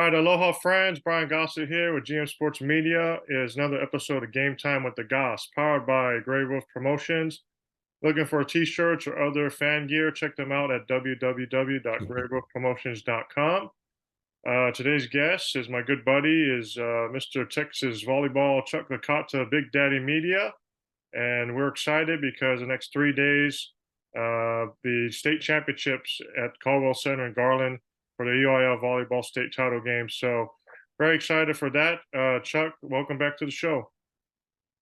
right, aloha friends. Brian Goss here with GM Sports Media. Is another episode of Game Time with the Goss, powered by Grey Wolf Promotions. Looking for t-shirts or other fan gear? Check them out at www.greywolfpromotions.com. Today's guest is my good buddy, is Mr. Texas Volleyball Chuck Licata, Big Daddy Media, and we're excited because the next 3 days, the state championships at Caldwell Center in Garland for the UIL volleyball state title game. So very excited for that. Chuck, welcome back to the show.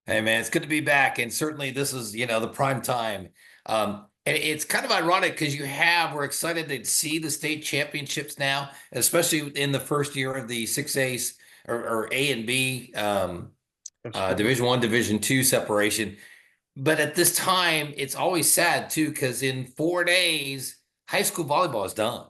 Hey man, it's good to be back, and certainly this is the prime time. And it's kind of ironic because we're excited to see the state championships now, especially in the first year of the 6A's or A and B Division One, Division Two separation. But at this time, it's always sad too because in 4 days, high school volleyball is done.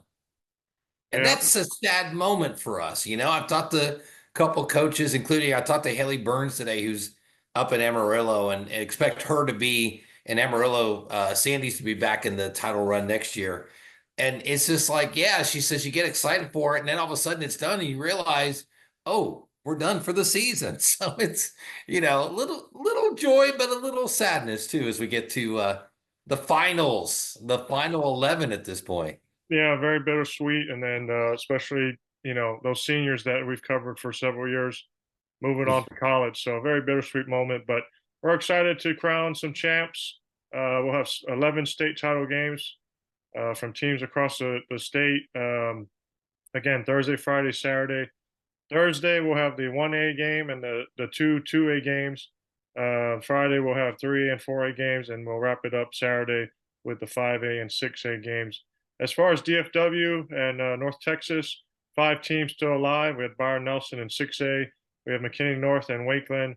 And Yeah, that's a sad moment for us. I've talked to a couple coaches, including I talked to Haley Burns today, who's up in Amarillo, and expect her to be in Amarillo, Sandy's to be back in the title run next year. And it's just like, yeah, she says you get excited for it, and then all of a sudden it's done, and you realize, oh, we're done for the season. So it's, a little joy, but a little sadness too as we get to the finals, the final 11 at this point. yeah, very bittersweet. And then especially, those seniors that we've covered for several years moving on to college. So a very bittersweet moment, but we're excited to crown some champs. We'll have 11 state title games from teams across the state. Again, Thursday, Friday, Saturday. Thursday, we'll have the 1A game and the two 2A games. Friday, we'll have 3A and 4A games, and we'll wrap it up Saturday with the 5A and 6A games. As far as DFW and North Texas, 5 teams still alive. We have Byron Nelson in 6A. We have McKinney North and Wakeland,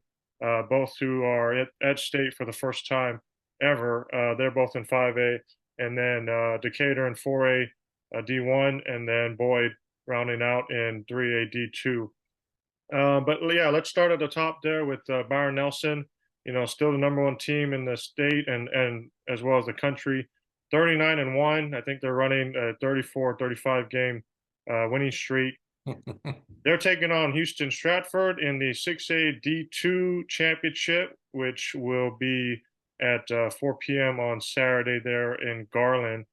both who are at state for the first time ever. They're both in 5A. And then Decatur in 4A D1, and then Boyd rounding out in 3A D2. But yeah, let's start at the top there with Byron Nelson. Still the number one team in the state and as well as the country. 39-1. I think they're running a 34-35 game winning streak. They're taking on Houston Stratford in the 6A D2 championship, which will be at 4 p.m. on Saturday there in Garland.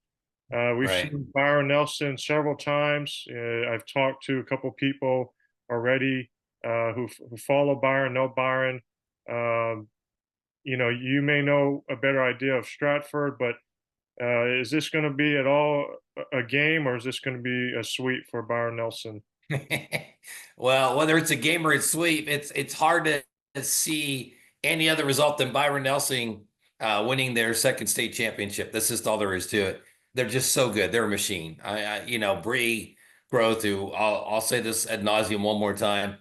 We've Right. seen Byron Nelson several times. I've talked to a couple people already who follow Byron, know Byron. Um, you may know a better idea of Stratford, but is this going to be at all a game, or is this going to be a sweep for Byron Nelson? Well, whether it's a game or a sweep, it's hard to see any other result than Byron Nelson winning their second state championship. That's just all there is to it. They're just so good. They're a machine. Bree Groth, who I'll say this ad nauseum one more time,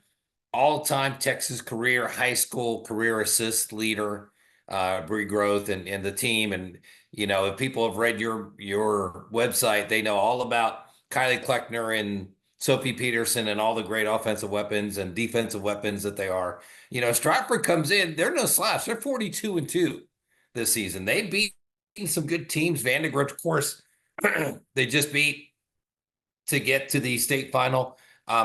all-time Texas career high school career assist leader, Bree Groth and the team. And if people have read your website, they know all about Kylie Kleckner and Sophie Peterson and all the great offensive weapons and defensive weapons that they are. Stratford comes in, they're no slouch. They're 42-2 this season. They beat some good teams. Vandergrift, of course, they just beat to get to the state final.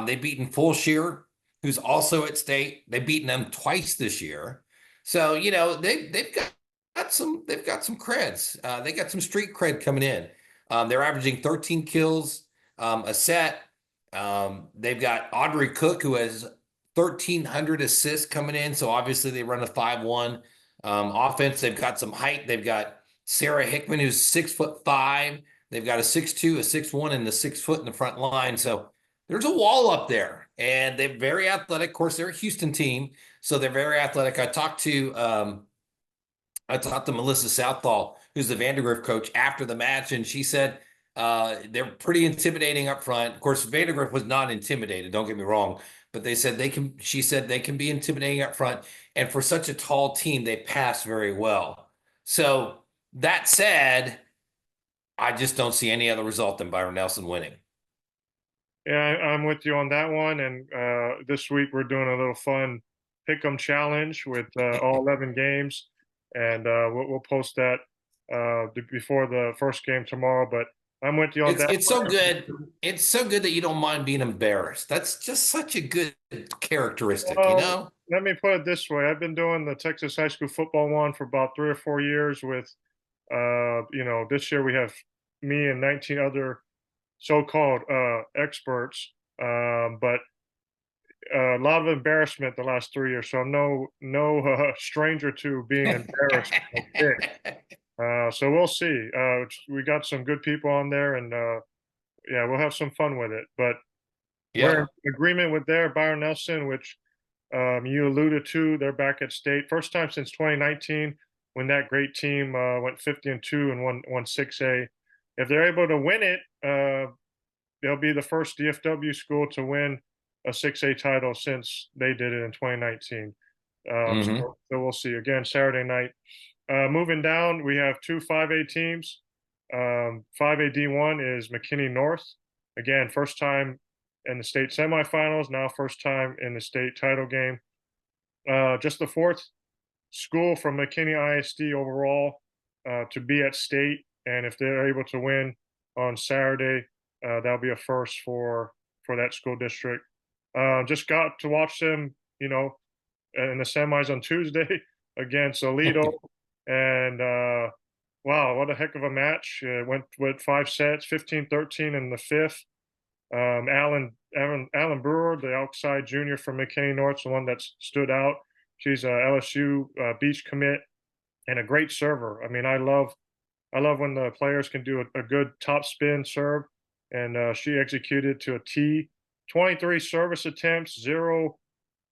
They've beaten Full Shear, who's also at state. They've beaten them twice this year. So, they've got some creds. They got some street cred coming in. They're averaging 13 kills a set. They've got Audrey Cook, who has 1,300 assists coming in. So obviously they run a 5-1 offense. They've got some height. They've got Sarah Hickman, who's 6'5". They've got a 6'2", a 6'1", and the 6 foot in the front line. So there's a wall up there, and they're very athletic. Of course, they're a Houston team, so they're very athletic. I talked to Melissa Southall, who's the Vandergrift coach, after the match, and she said they're pretty intimidating up front. Of course, Vandergrift was not intimidated, don't get me wrong, but she said they can be intimidating up front. And for such a tall team, they pass very well. So that said, I just don't see any other result than Byron Nelson winning. Yeah, I'm with you on that one. And this week we're doing a little fun pick'em challenge with all 11 games, and we'll post that before the first game tomorrow. But I'm with you on It's that it's so good. It's so good that you don't mind being embarrassed. That's just such a good characteristic, you Well, know? let me put it this way. I've been doing the Texas high school football one for about 3 or 4 years with, this year we have me and 19 other so-called experts. But a lot of embarrassment the last 3 years, so I'm no stranger to being embarrassed by pick. So we'll see. We got some good people on there, and yeah, we'll have some fun with it. But we're in Yep. agreement with there, Byron Nelson, which you alluded to. They're back at state, first time since 2019 when that great team went 50-2 and won 6A. If they're able to win it, they'll be the first DFW school to win a 6A title since they did it in 2019. Hmm. So we'll see. Again, Saturday night. Moving down, we have two 5A teams. 5A D1 is McKinney North. Again, first time in the state semifinals, now first time in the state title game. Just the fourth school from McKinney ISD overall to be at state. And if they're able to win on Saturday, that'll be a first for that school district. Just got to watch them, in the semis on Tuesday against Alito, and wow, what a heck of a match! Went with 5 sets, 15-13 in the fifth. Alan Brewer, the outside junior from McKinney North, the one that stood out. She's a LSU beach commit and a great server. I mean, I love when the players can do a good top spin serve, and she executed to a T. 23 service attempts, zero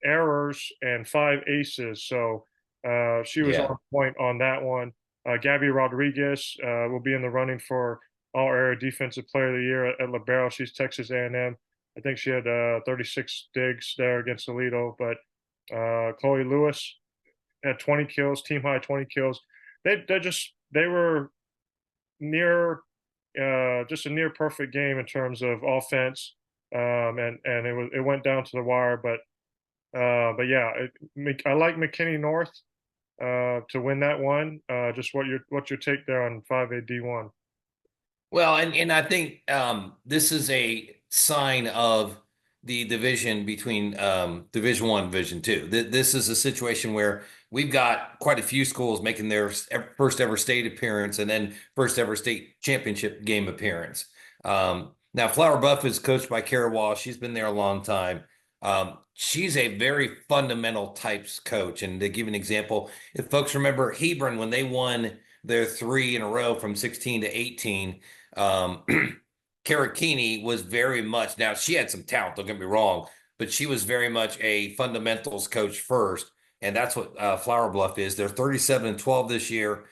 errors, and 5 aces. So she was Yeah. on point on that one. Gabby Rodriguez will be in the running for All Area Defensive Player of the Year at Libero. She's Texas A&M. I think she had 36 digs there against Alito. But Chloe Lewis had 20 kills, team high 20 kills. They were near just a near perfect game in terms of offense. And it went down to the wire, but yeah, I like McKinney North to win that one. Just what's your take there on 5A D1? Well, and I think this is a sign of the division between Division One, Division Two. This is a situation where we've got quite a few schools making their first ever state appearance and then first ever state championship game appearance. Now, Flower Buff is coached by Kara Wall. She's been there a long time. She's a very fundamental types coach. And to give an example, if folks remember Hebron when they won their three in a row from 16 to 18, um, Karakini was very much, now she had some talent, don't get me wrong, but she was very much a fundamentals coach first. And that's what Flower Bluff is. They're 37-12 this year.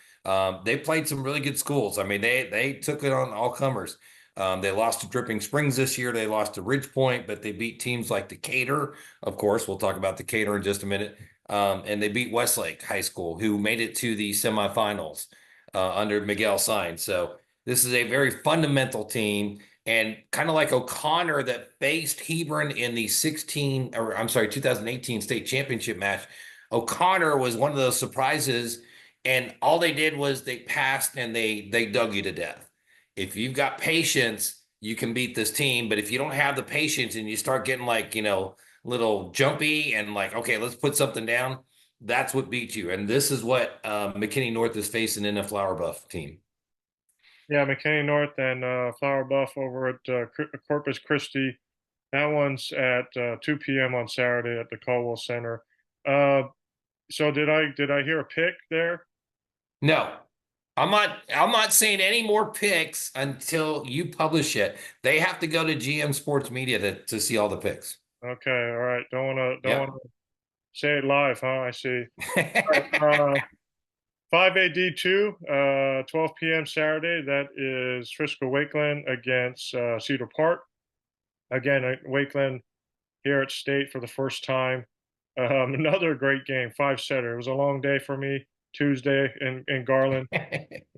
They played some really good schools. I mean, they took it on all comers. They lost to Dripping Springs this year. They lost to Ridge Point, but they beat teams like Decatur. Of course, we'll talk about Decatur in just a minute. And they beat Westlake High School, who made it to the semifinals under Miguel Sainz. So this is a very fundamental team. And kind of like O'Connor that faced Hebron in the 2018 state championship match. O'Connor was one of those surprises, and all they did was they passed and they dug you to death. If you've got patience, you can beat this team. But if you don't have the patience and you start getting like, little jumpy and like, okay, let's put something down, that's what beats you. And this is what McKinney North is facing in a Flower Buff team. Yeah, McKinney North and Flower Buff over at Corpus Christi. That one's at 2 p.m. on Saturday at the Caldwell Center. Uh, so did I hear a pick there? No, I'm not saying any more picks until you publish it. They have to go to GM Sports Media to see all the picks. Okay, all right. Don't wanna Yep. say it live, huh? I see. All right, 5AD2, 12 p.m. Saturday. That is Frisco Wakeland against Cedar Park. Again, Wakeland here at state for the first time. Another great game, 5 setter. It was a long day for me Tuesday in Garland.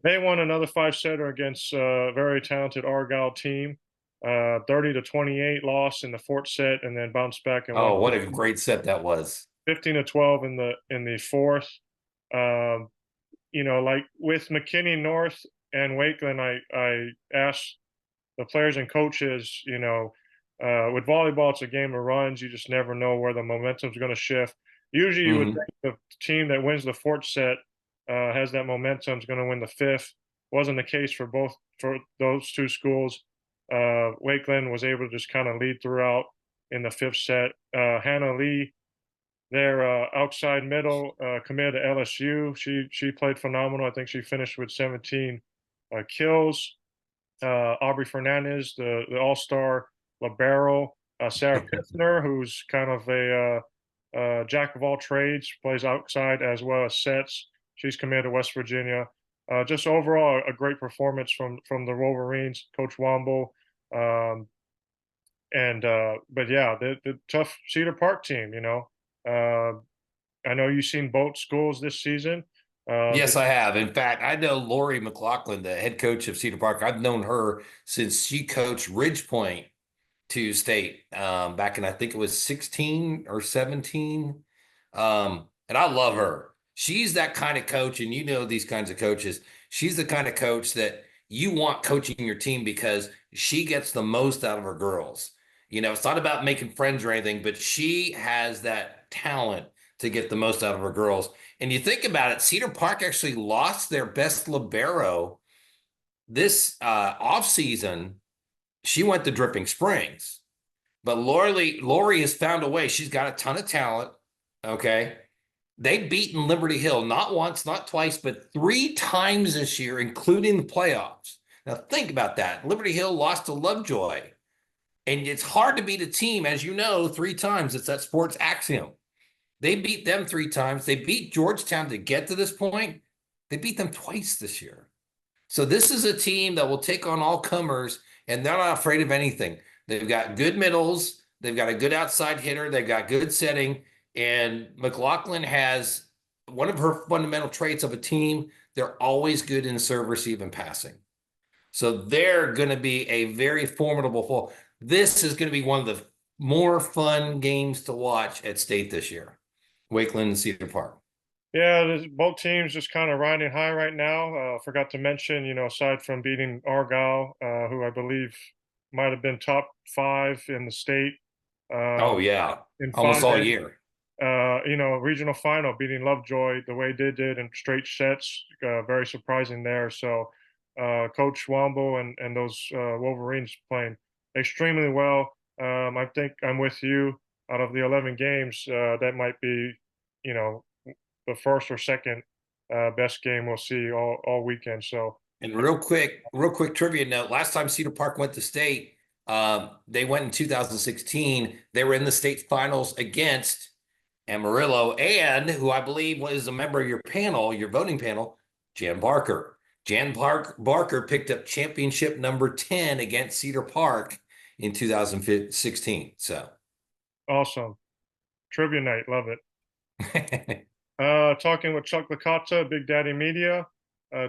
They won another 5 setter against a very talented Argyle team. 30-28 loss in the fourth set, and then bounced back and won Oh, what a great set that was. 15-12 in the fourth. Um, like with McKinney North and Wakeland, I asked the players and coaches, with volleyball, it's a game of runs. You just never know where the momentum's going to shift. Usually, you would Hmm. think the team that wins the fourth set has that momentum is going to win the fifth. Wasn't the case for those two schools. Wakeland was able to just kind of lead throughout in the fifth set. Hannah Lee, their outside middle, committed to LSU. She played phenomenal. I think she finished with 17 kills. Aubrey Fernandez, the All Star libero. Sarah Pfiffner, who's kind of a jack of all trades, plays outside as well as sets. She's committed to West Virginia. Just overall, a great performance from the Wolverines, Coach Womble. Um, and but yeah, the tough Cedar Park team. I know you've seen both schools this season. Yes, Just I have. In fact, I know Lori McLaughlin, the head coach of Cedar Park. I've known her since she coached Ridge Point to state back in, I think it was 16 or 17. And I love her. She's that kind of coach, and you know these kinds of coaches. She's the kind of coach that you want coaching your team because she gets the most out of her girls. It's not about making friends or anything, but she has that talent to get the most out of her girls. And you think about it, Cedar Park actually lost their best libero this off season. She went to Dripping Springs. But Lori has found a way. She's got a ton of talent. Okay. They've beaten Liberty Hill not once, not twice, but 3 times this year, including the playoffs. Now think about that. Liberty Hill lost to Lovejoy. And it's hard to beat a team, as you know, 3 times. It's that sports axiom. They beat them 3 times. They beat Georgetown to get to this point. They beat them twice this year. So this is a team that will take on all comers, and they're not afraid of anything. They've got good middles. They've got a good outside hitter. They've got good setting. And McLaughlin has one of her fundamental traits of a team. They're always good in serve, receive, and passing. So they're going to be a very formidable foe. This is going to be one of the more fun games to watch at state this year. Wakeland and Cedar Park. Yeah, both teams just kind of riding high right now. Forgot to mention, aside from beating Argyle, who I believe might have been top five in the state Oh, um, yeah. in Almost all 5A. year. Regional final beating Lovejoy the way they did in straight sets, very surprising there. So, Coach Womble and those Wolverines playing extremely well. I think I'm with you. Out of the 11 games, that might be, you know, the first or second best game we'll see all weekend. So, And real quick trivia note. Last time Cedar Park went to state, they went in 2016. They were in the state finals against Amarillo and who I believe was a member of your panel, your voting panel, Jan Barker. Barker picked up championship number 10 against Cedar Park in 2016. So awesome. Trivia night. Love it. Talking with Chuck Licata, Big Daddy Media,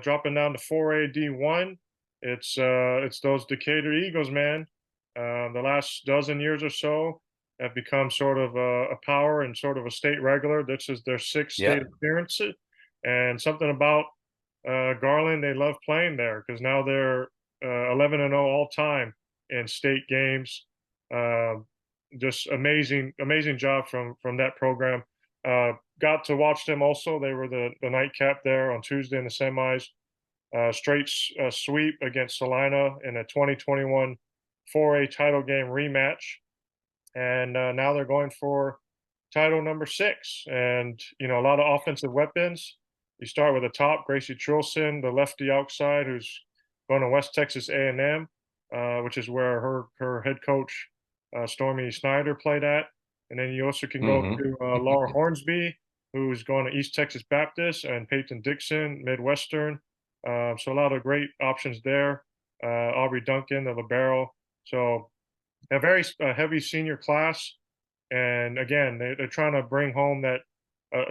dropping down to 4A D1. It's those Decatur Eagles, man. The last dozen years or so have become sort of a power and sort of a state regular. This is their sixth state Yep. appearance, and something about Garland, they love playing there because now they're 11-0 all time in state games. Uh, just amazing job from that program. Got to watch them also. They were the nightcap there on Tuesday in the semis. Straight sweep against Salina in a 2021 4A title game rematch. And now they're going for title number 6. And, a lot of offensive weapons. You start with the top, Gracie Trulson, the lefty outside, who's going to West Texas A&M, which is where her head coach, Stormy Snyder, played at. And then you also can go Hmm. to Laura Hornsby, who's going to East Texas Baptist, and Peyton Dixon, Midwestern. So a lot of great options there. Aubrey Duncan, the libero. So a very heavy senior class. And again, they're trying to bring home that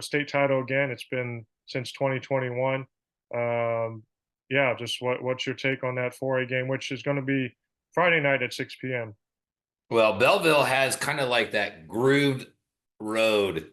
state title again. It's been since 2021. Yeah, just what's your take on that 4A game, which is going to be Friday night at 6 p.m. Well, Belleville has kind of like that grooved road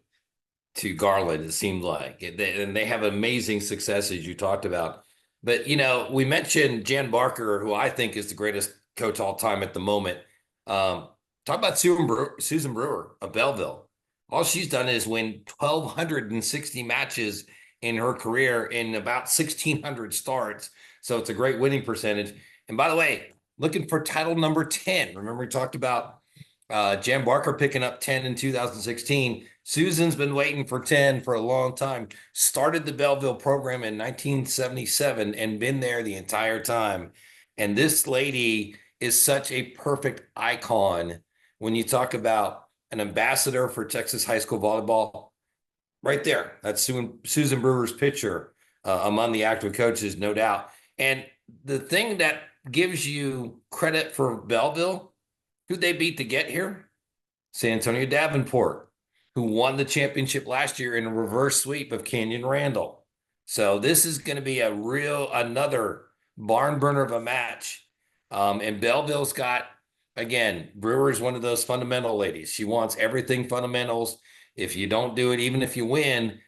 to Garland, it seemed like. And they have amazing success, as you talked about. But, we mentioned Jan Barker, who I think is the greatest coach all time at the moment. Um, talk about Susan Brewer of Belleville. All she's done is win 1,260 matches in her career in about 1,600 starts. So it's a great winning percentage. And by the way, looking for title number 10. Remember, we talked about Jan Barker picking up 10 in 2016. Susan's been waiting for 10 for a long time. Started the Belleville program in 1977 and been there the entire time. And this lady is such a perfect icon when you talk about an ambassador for Texas high school volleyball. Right there, that's Susan Brewer's picture among the active coaches, no doubt. And the thing that gives you credit for Belleville, who'd they beat to get here? San Antonio Davenport, who won the championship last year in a reverse sweep of Canyon Randall. So this is going to be another barn burner of a match. And Belleville's got, again, Brewer's one of those fundamental ladies. She wants everything fundamentals. If you don't do it, even if you win,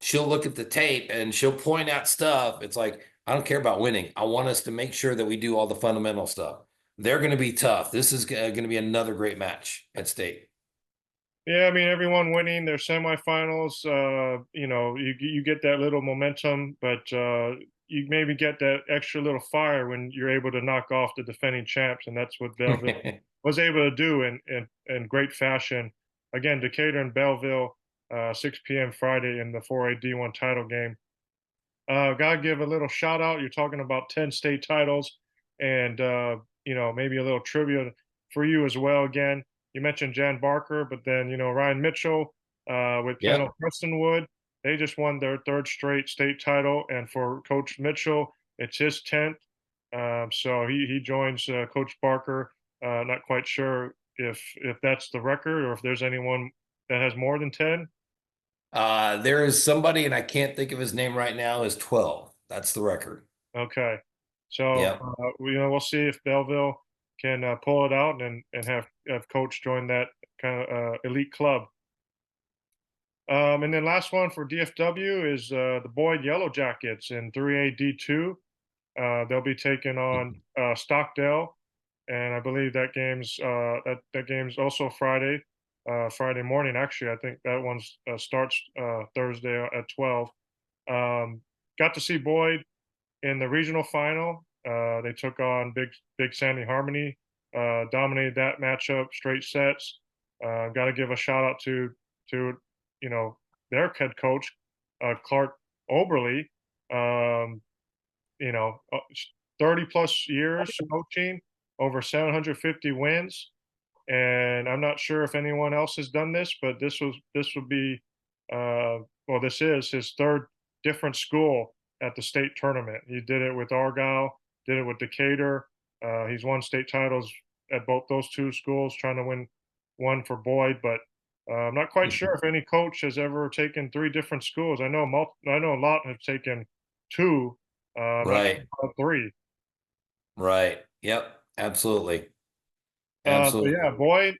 she'll look at the tape and she'll point out stuff. It's like, I don't care about winning. I want us to make sure that we do all the fundamental stuff. They're going to be tough. This is going to be another great match at state. Yeah, I mean everyone winning their semifinals. You get that little momentum, but you maybe get that extra little fire when you're able to knock off the defending champs, and that's what Belleville was able to do in great fashion. Again, Decatur and Belleville, 6 p.m. Friday in the 4A D1 title game. Gotta give a little shout out. You're talking about 10 state titles, and maybe a little trivia for you as well. Again, you mentioned Jan Barker, but then Ryan Mitchell with Kendall Yeah. Prestonwood. They just won their third straight state title, and for Coach Mitchell, it's his 10th. So he joins Coach Barker. Not quite sure if that's the record or if there's anyone that has more than 10. There is somebody, and I can't think of his name right now, is 12. That's the record. Okay. So, Yep. we'll see if Belleville can pull it out and have Coach join that kind of elite club. And then last one for DFW is the Boyd Yellow Jackets in 3A D2. They'll be taking on Stockdale, and I believe that game's also Friday morning. Actually, I think that one starts Thursday at 12. Got to see Boyd in the regional final. They took on Big Sandy Harmony, dominated that matchup, straight sets. Got to give a shout out to their head coach, Clark Oberly. Um, you know, uh, 30 plus years coaching, over 750 wins, and I'm not sure if anyone else has done this, but this would be this is his third different school at the state tournament. He did it with Argyle, did it with Decatur. He's won state titles at both those two schools, trying to win one for Boyd, but I'm not quite sure if any coach has ever taken three different schools. I know a lot have taken two. I'm not sure Right. about three. Right. Yep. Absolutely. But yeah, Absolutely. Boyd,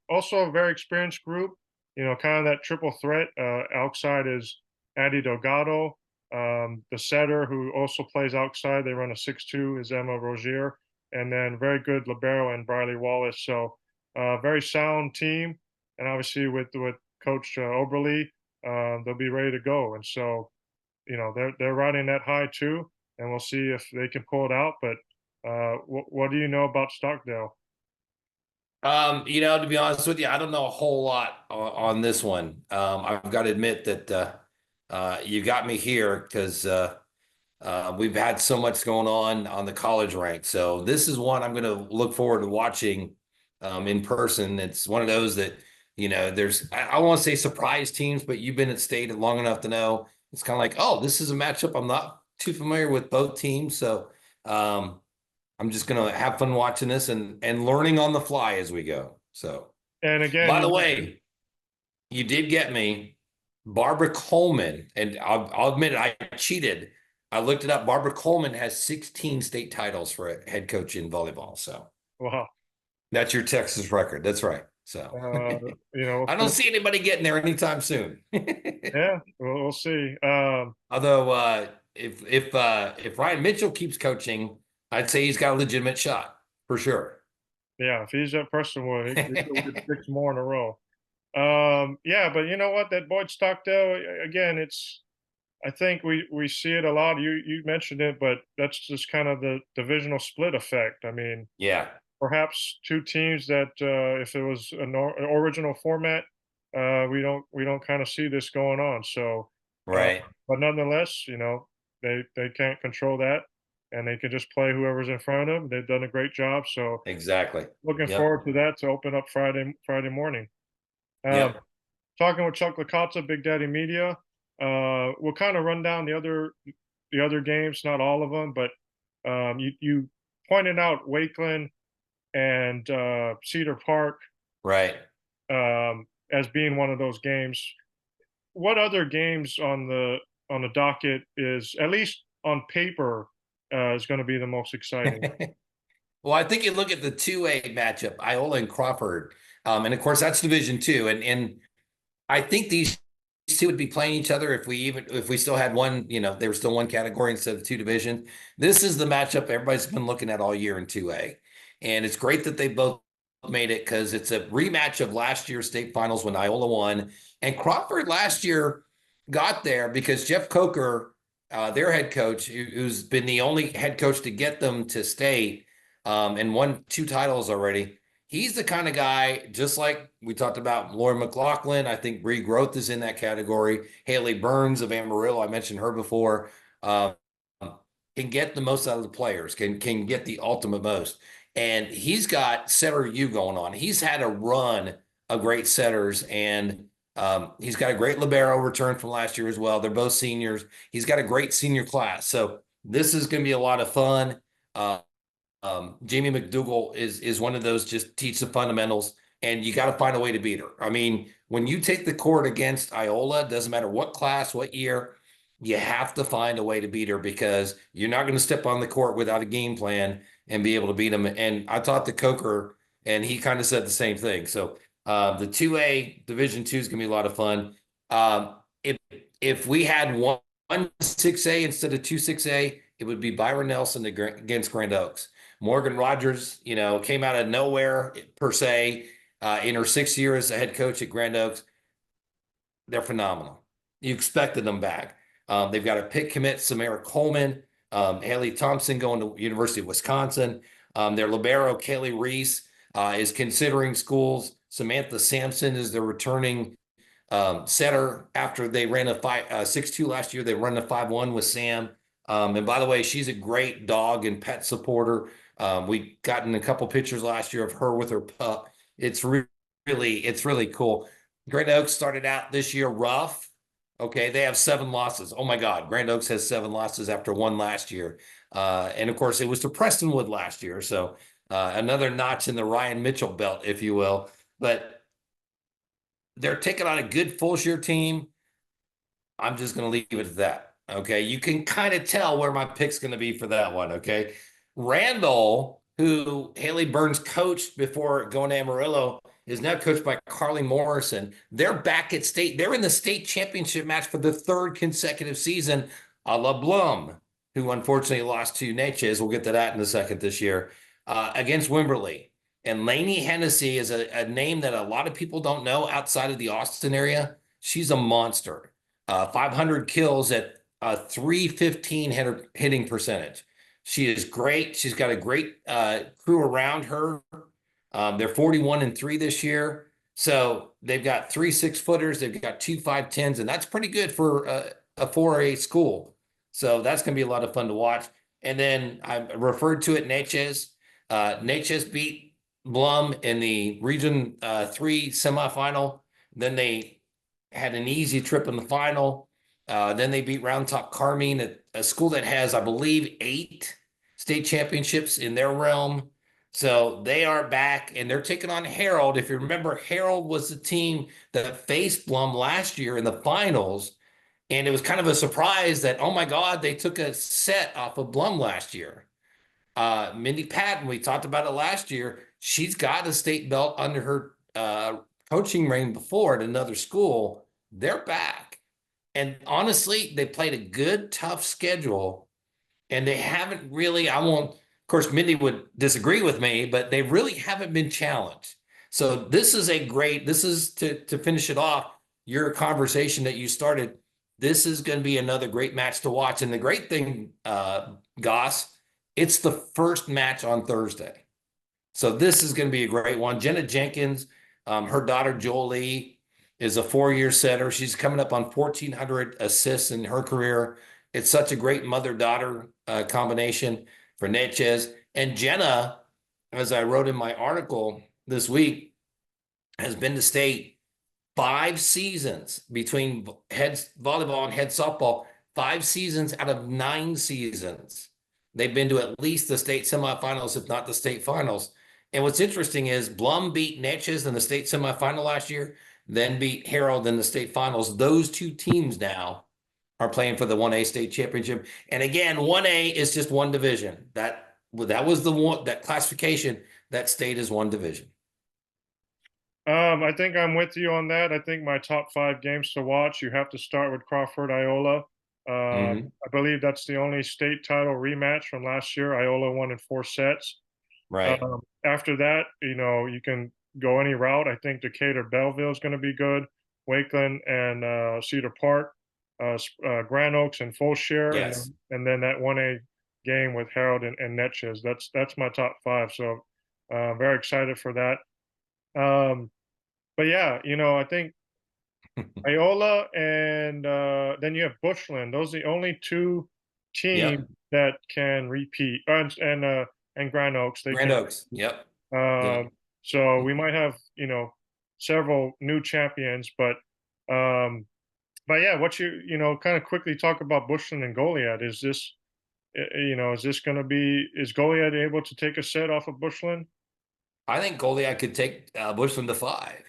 also a very experienced group, kind of that triple threat. Outside is Addie Delgado, the setter who also plays outside. They run a 6-2 is Emma Rogier, and then very good libero and Briley Wallace. So, very sound team. And obviously with Coach Oberly, they'll be ready to go. And so, they're riding that high too, and we'll see if they can pull it out. But what do you know about Stockdale? To be honest with you, I don't know a whole lot on this one. I've got to admit that you got me here because we've had so much going on the college rank. So this is one I'm going to look forward to watching in person. It's one of those that, I won't say surprise teams, but you've been at state long enough to know it's kind of like, oh, this is a matchup. I'm not too familiar with both teams. So I'm just going to have fun watching this and learning on the fly as we go. So, And again, by the you way, you did get me Barbara Coleman, and I'll admit it, I cheated. I looked it up. Barbara Coleman has 16 state titles for a head coach in volleyball. So wow, that's your Texas record. That's right. So uh, you know, I don't see anybody getting there anytime soon. yeah, we'll see. Although if Ryan Mitchell keeps coaching, I'd say he's got a legitimate shot. for sure. Yeah, if he's at Prestonwood, he'll get 6 more in a row. Yeah, but you know what? That Boyd Stockdale, again, it's I think we see it a lot. You mentioned it, but that's just kind of the divisional split effect. I mean, Yeah, perhaps two teams that if it was an original format, we don't kind of see this going on. So, uh, right. but nonetheless, they can't control that, and they can just play whoever's in front of them. They've done a great job. So Exactly. looking Yep. forward to that to open up Friday morning. Um, Yep. Talking with Chuck Licata, Big Daddy Media. We'll kind of run down the other games, not all of them, but you pointed out Wakeland and Cedar Park Right. as being one of those games. What other games on the docket is at least on paper is going to be the most exciting? Well, I think you look at the 2A matchup, Iola and Crawford. And of course that's Division Two. And I think these two would be playing each other if we still had one, they were still one category instead of two divisions. This is the matchup everybody's been looking at all year in 2A. And it's great that they both made it because it's a rematch of last year's state finals when Iola won. And Crawford last year got there because Jeff Coker, their head coach, who's been the only head coach to get them to state and won 2 titles already. He's the kind of guy, just like we talked about Lauren McLaughlin. I think Bree Growth is in that category. Haley Burns of Amarillo, I mentioned her before, can get the most out of the players, can get the ultimate most. And he's got setter U going on. He's had a run of great setters, and he's got a great libero return from last year as well. They're both seniors. He's got a great senior class. So this is going to be a lot of fun. Jamie McDougall is one of those just teach the fundamentals, and you got to find a way to beat her. I mean, when you take the court against Iola, doesn't matter what class, what year, you have to find a way to beat her because you're not going to step on the court without a game plan and be able to beat them. And I talked to Coker, and he kind of said the same thing. So the 2A Division Two is going to be a lot of fun. If we had one 6A instead of two 6A, it would be Byron Nelson against Grand Oaks. Morgan Rogers, came out of nowhere per se in her 6th year as a head coach at Grand Oaks. They're phenomenal. You expected them back. They've got a pick commit, Samara Coleman, Haley Thompson going to University of Wisconsin. Their libero, Kaylee Reese, is considering schools. Samantha Sampson is the returning setter after they ran a 6-2 last year. They run a 5-1 with Sam. And by the way, she's a great dog and pet supporter. We gotten a couple pictures last year of her with her pup. It's really cool. Grand Oaks started out this year rough. Okay, they have 7 losses. Oh my God, Grand Oaks has 7 losses after 1 last year. And of course, it was to Prestonwood last year. So another notch in the Ryan Mitchell belt, if you will. But they're taking on a good full-year team. I'm just going to leave it at that. Okay. You can kind of tell where my pick's going to be for that one. Okay. Randall, who Haley Burns coached before going to Amarillo, is now coached by Carly Morrison. They're back at state. They're in the state championship match for the 3rd consecutive season, a la Blum, who unfortunately lost to Natchez. We'll get to that in a second this year, against Wimberley. And Lainey Hennessy is a name that a lot of people don't know outside of the Austin area. She's a monster. 500 kills at a 315 hitting percentage. She is great. She's got a great crew around her. They're 41-3 this year. So they've got 3 6-footers. They've got 2 5'10s, and that's pretty good for a 4A school. So that's going to be a lot of fun to watch. And then I referred to it, Natchez. Natchez beat Blum in the Region 3 semifinal. Then they had an easy trip in the final. Then they beat Round Top Carmine, a school that has, I believe, 8 state championships in their realm. So they are back and they're taking on Harold. If you remember, Harold was the team that faced Blum last year in the finals. And it was kind of a surprise that, oh my God, they took a set off of Blum last year. Mindy Patton, we talked about it last year. She's got a state belt under her coaching reign before at another school. They're back. And honestly, they played a good, tough schedule. And they haven't really, I won't course, Mindy would disagree with me, but they really haven't been challenged. So this is this is to finish it off, your conversation that you started. This is going to be another great match to watch. And the great thing, Goss, it's the first match on Thursday. So this is going to be a great one. Jenna Jenkins, her daughter Jolie is a 4-year setter. She's coming up on 1,400 assists in her career. It's such a great mother-daughter combination for Natchez. And Jenna, as I wrote in my article this week, has been to state 5 seasons between head volleyball and head softball, 5 seasons out of 9 seasons. They've been to at least the state semifinals, if not the state finals. And what's interesting is Blum beat Natchez in the state semifinal last year, then beat Harold in the state finals. Those two teams now are playing for the 1A state championship. And again, 1A is just one division. That was the one, that classification, that state is one division. I think I'm with you on that. I think my top 5 games to watch, you have to start with Crawford Iola. I believe that's the only state title rematch from last year. Iola won in 4 sets. Right. After that, you can go any route. I think Decatur Belleville is going to be good. Wakeland and Cedar Park, Grand Oaks and Full Share, Yes. and then that 1A game with Harold and Netches. That's my top 5. So very excited for that. But yeah, I think Iola and then you have Bushland. Those are the only 2 teams Yep. that can repeat, and Grand Oaks they Grand can. Oaks. Yep. Yep. Um, so we might have several new champions, um, but yeah, what kind of quickly talk about Bushland and Goliad? Is Goliad able to take a set off of Bushland? I think Goliad could take Bushland to 5.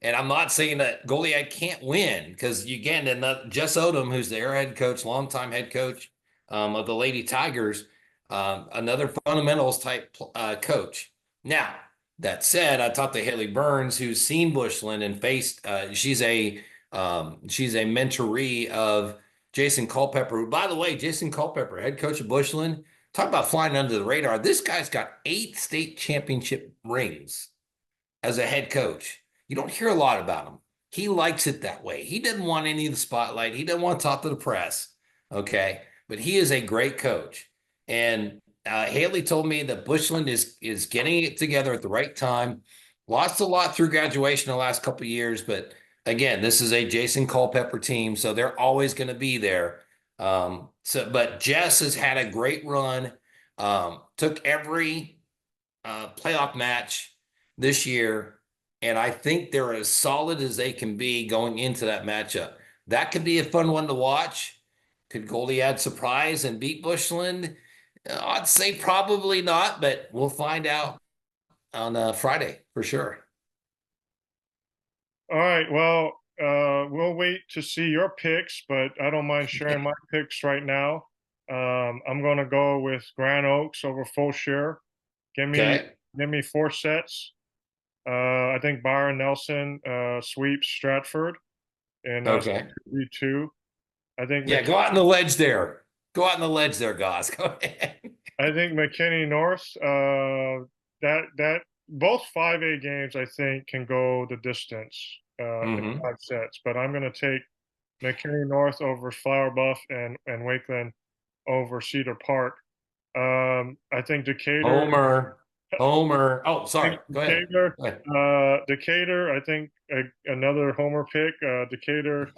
And I'm not saying that Goliad can't win because, again, Jess Odom, who's their head coach, longtime head coach of the Lady Tigers, another fundamentals type coach. Now, that said, I talked to Haley Burns, who's seen Bushland and faced. She's a mentoree of Jason Culpepper. Who, by the way, Jason Culpepper, head coach of Bushland. Talk about flying under the radar. This guy's got 8 state championship rings as a head coach. You don't hear a lot about him. He likes it that way. He doesn't want any of the spotlight. He doesn't want to talk to the press. Okay. But he is a great coach. And Haley told me that Bushland is getting it together at the right time. Lost a lot through graduation the last couple of years. But again, this is a Jason Culpepper team. So they're always going to be there. But Jess has had a great run. Took every playoff match this year, and I think they're as solid as they can be going into that matchup. That could be a fun one to watch. Could Goliad surprise and beat Bushland? I'd say probably not, but we'll find out on Friday for sure. All right. Well, we'll wait to see your picks, but I don't mind sharing my picks right now. I'm going to go with Grand Oaks over Full Share. Give me Okay. give me 4 sets. I think Byron Nelson sweeps Stratford in Okay. 2. I think Yeah, go out on the ledge there. Go out on the ledge there, Goss. Go ahead. McKinney North. That both 5A games I think can go the distance in Mm-hmm. 5 sets. But I'm going to take McKinney North over Flower Bluff and Wakeland over Cedar Park. I think Decatur. Homer. Homer. Oh, sorry. Go ahead. Decatur. Go ahead. Decatur. I think another homer pick. Decatur.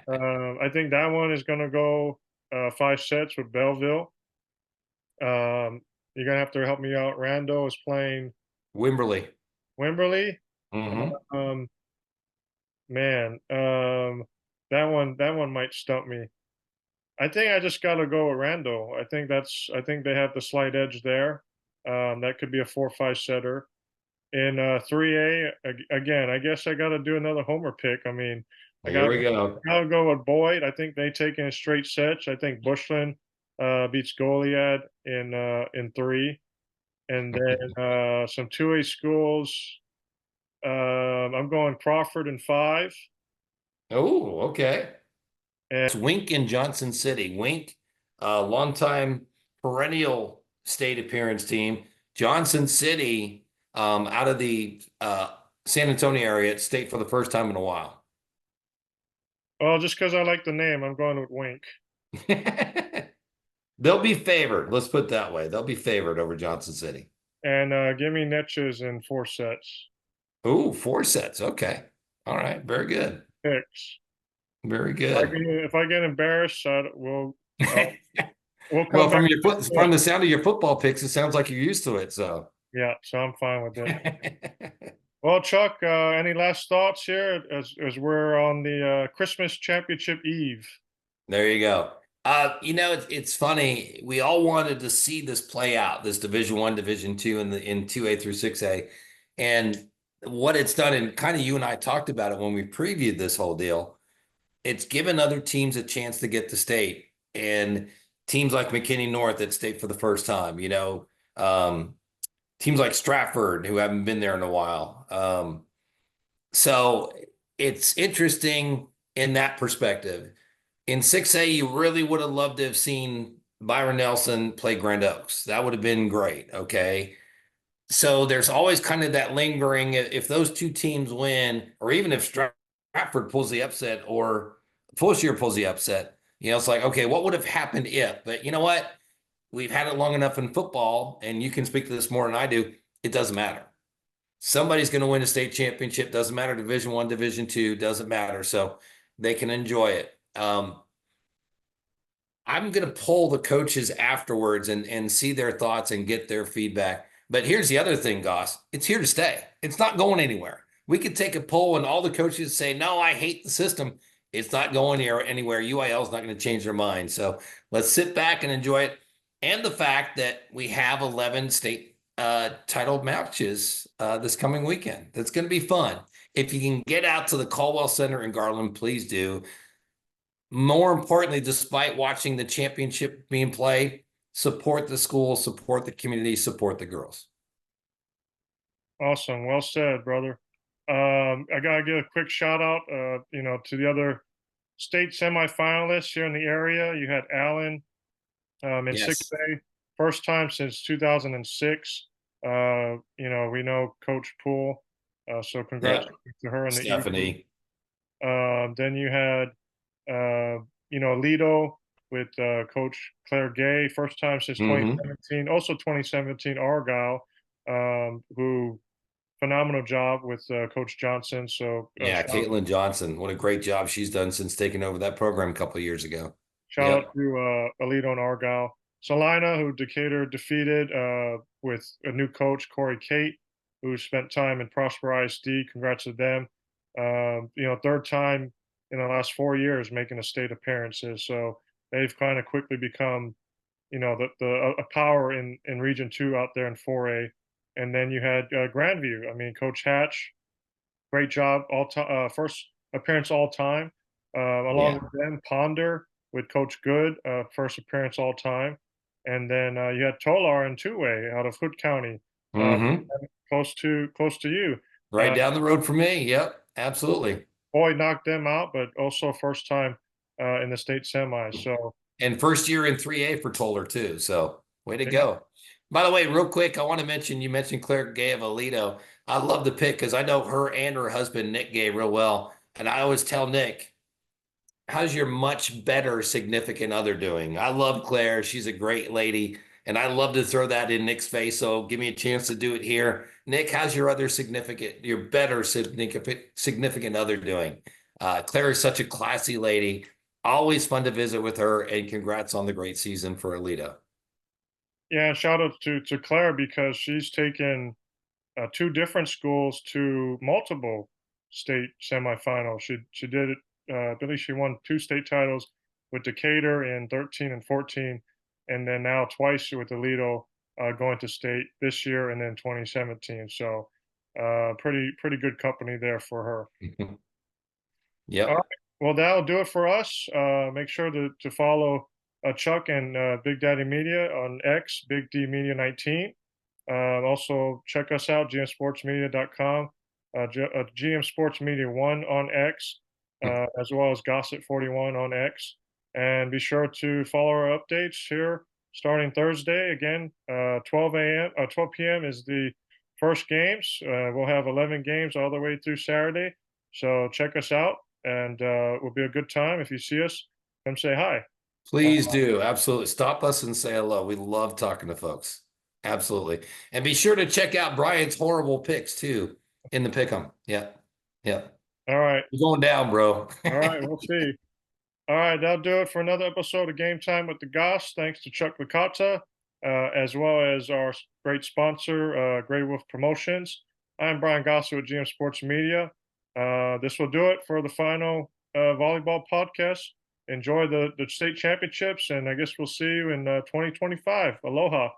I think that one is going to go 5 sets with Belleville. You're gonna have to help me out. Rando is playing Wimberley. Wimberley. Mm-hmm. Um, man, that one might stump me. I think I just gotta go with Rando. I think they have the slight edge there. That could be a 4-5 setter. In 3A, again, I guess I gotta do another homer pick. I mean, Here we go. I gotta go with Boyd. I think they take in straight sets. I think Bushland beats Goliad in 3. And then some 2A schools. I'm going Crawford in 5. Oh, okay. And It's Wink in Johnson City. Wink, longtime perennial state appearance team. Johnson City, out of the San Antonio area, at state for the first time in a while. Well, just because I like the name, I'm going with Wink. They'll be favored. Let's put it that way. They'll be favored over Johnson City. And give me Netches in 4 sets. Ooh, 4 sets. Okay. All right. Very good. Picks. Very good. If I get embarrassed, we'll Well, come back. from the sound of your football picks, it sounds like you're used to it. So, Yeah, so I'm fine with it. Well, Chuck, any last thoughts here as we're on the Christmas championship eve? there you go. It's funny. We all wanted to see this play out, this Division 1, Division 2, in 2A through 6A, and what it's done. And kind of you and I talked about it when we previewed this whole deal. It's given other teams a chance to get to state, and teams like McKinney North at state for the first time. Teams like Stratford who haven't been there in a while. So it's interesting in that perspective. In 6A, you really would have loved to have seen Byron Nelson play Grand Oaks. That would have been great. Okay. So there's always kind of that lingering if those two teams win, or even if Stratford pulls the upset or Fulshear pulls the upset, it's like, okay, what would have happened if? But you know what? We've had it long enough in football, and you can speak to this more than I do. It doesn't matter. Somebody's going to win a state championship. Doesn't matter. Division 1, Division 2, doesn't matter. So they can enjoy it. I'm going to poll the coaches afterwards and see their thoughts and get their feedback. But here's the other thing, Goss. It's here to stay. It's not going anywhere. We could take a poll and all the coaches say, no, I hate the system. It's not going anywhere. UIL is not going to change their mind. So let's sit back and enjoy it. And the fact that we have 11 state title matches this coming weekend. That's going to be fun. If you can get out to the Caldwell Center in Garland, please do. More importantly, despite watching the championship being played, support the school, support the community, support the girls. Awesome. Well said, brother. I gotta give a quick shout out, to the other state semifinalists here in the area. You had Allen in Yes. 6A, first time since 2006. We know Coach Poole, so Yeah. congratulations to her in the evening. Stephanie. Then you had, Lido with Coach Claire Gay, first time since Mm-hmm. 2017. Also 2017, Argyle, who phenomenal job with Coach Johnson. So Yeah, Caitlin Johnson. What a great job she's done since taking over that program a couple of years ago. shout out Yep. to Alito and Argyle. Salina, who Decatur defeated with a new coach, Corey Kate, who spent time in Prosper ISD. Congrats to them. Third time in the last 4 years making a state appearances. So they've kind of quickly become, a power in Region 2 out there in 4A. And then you had Grandview. I mean, Coach Hatch, great job, first appearance all time. Along Yeah. with them, Ponder with Coach Good, first appearance all time. And then you had Tolar in two-way out of Hood County, uh, Mm-hmm. close to you. Right down the road from me. Yep. Absolutely. Boy knocked them out, but also first time in the state semis. So And first year in 3A for Toller too. So way to yeah, go. By the way, real quick, I want to mention you mentioned Claire Gay of Alito. I love the pick because I know her and her husband Nick Gay real well. And I always tell Nick, how's your much better significant other doing? I love Claire. She's a great lady. And I love to throw that in Nick's face. So give me a chance to do it here. Nick, how's your better significant other doing? Claire is such a classy lady. Always fun to visit with her. And congrats on the great season for Alita. yeah. Shout out to Claire because she's taken two different schools to multiple state semifinals. She did it. I believe she won two state titles with Decatur in 13 and 14, and then now twice with Toledo going to state this year and then 2017. So pretty good company there for her. All right. Yep. Well, that'll do it for us. Make sure to follow Chuck and Big Daddy Media on X, Big D Media 19. Also, check us out, gmsportsmedia.com, GM Sports Media 1 on X, as well as Gossip 41 on X. And be sure to follow our updates here starting Thursday. Again, 12 p.m. is the first games. We'll have 11 games all the way through Saturday. So check us out, and it will be a good time. If you see us, come say hi. Please do. Absolutely. Stop us and say hello. We love talking to folks. Absolutely. And be sure to check out Brian's horrible picks too in the pick 'em. Yeah. Yeah. All right. You're going down, bro. All right. We'll see. All right, that'll do it for another episode of Game Time with the Goss. Thanks to Chuck Licata, as well as our great sponsor, Grey Wolf Promotions. I'm Brian Goss with GM Sports Media. This will do it for the final volleyball podcast. Enjoy the state championships, and I guess we'll see you in 2025. Aloha.